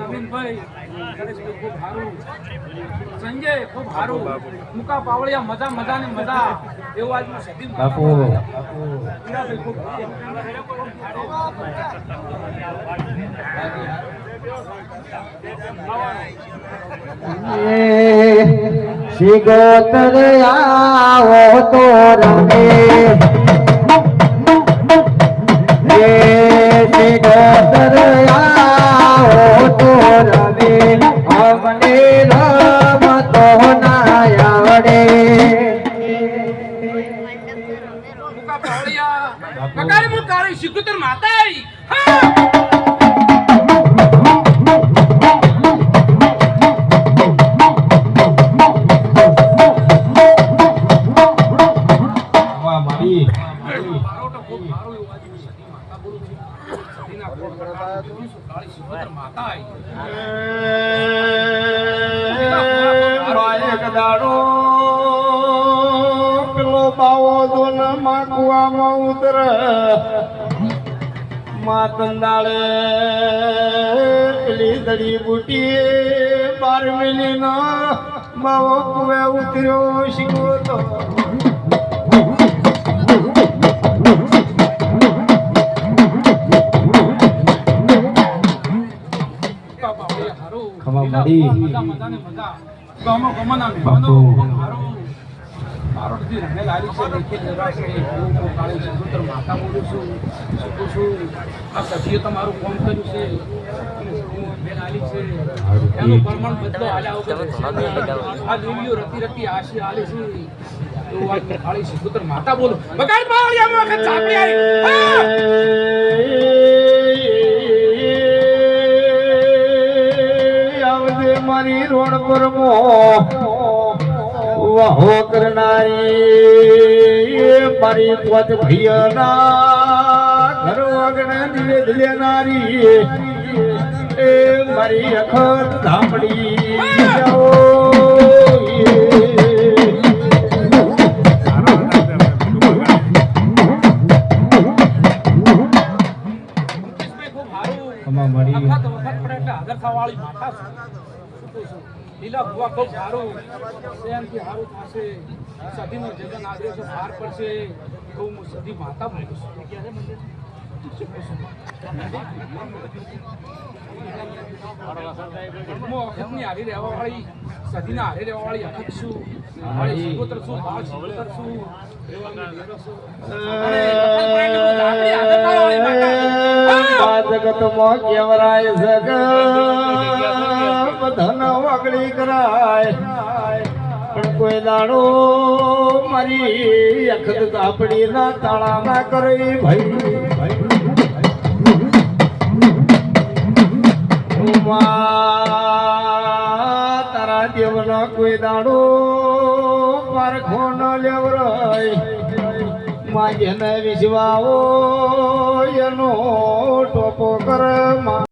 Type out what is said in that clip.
નવીનભાઈ ખૂબ સારું સંજય ખૂબ સારું મુકા પાવળિયા મજા મજા ને મજા એવું આજનું સદી બાપુ શિગોતર આવો તો રમે શિગોતર આવો તો રમે અમને રમતો ના આવડે મુકા પાવળિયા કકાઈ મુ કાળી શિગોતર માતાઈ પેલો બાવો દોન માકુવામાં ઉતર માતંદાળે પેલી દડી બુટી બાર મિલી નો બાવો કુવે ઉતર્યો શીખવો તો તમારું કોમ કર્યું છે એનું પ્રમાણ બદલો આલ્યા વગર આ દેવીઓ રતી રતી આશી આલે છે એવું વાત કાળી શિકોતર માતા બોલો બગાડ પાવળિયામાં વખત ચાપડી આવી મારી રોડ પર વાહો કરનારી મારી પોત ભૈયાના ઘર વાગણે દિલે દિલેનારી એ મારી અખત ધામડી લીલા ભુવા ખૂબ સારું સેનથી સારું થશે સદીનો જગન આદર્યો છે બહાર પડશે હું સદી માતા બોલું છું હારી રહેવા વાળી સદીના હારે રહેવા વાળી અખત છું શિકોતર છું બાળ શિકોતર છું જગતમાં કેવરાય જગ ધન વગડી કરાય પણ કોઈ દાડો મારી અખત તાપડી ના તાળા ના કરે ભાઈ તારા દેવના કોઈ દાડો પારખો ન લેવરાય માં જેને વિશ્વાઓ એનો ટોપો કર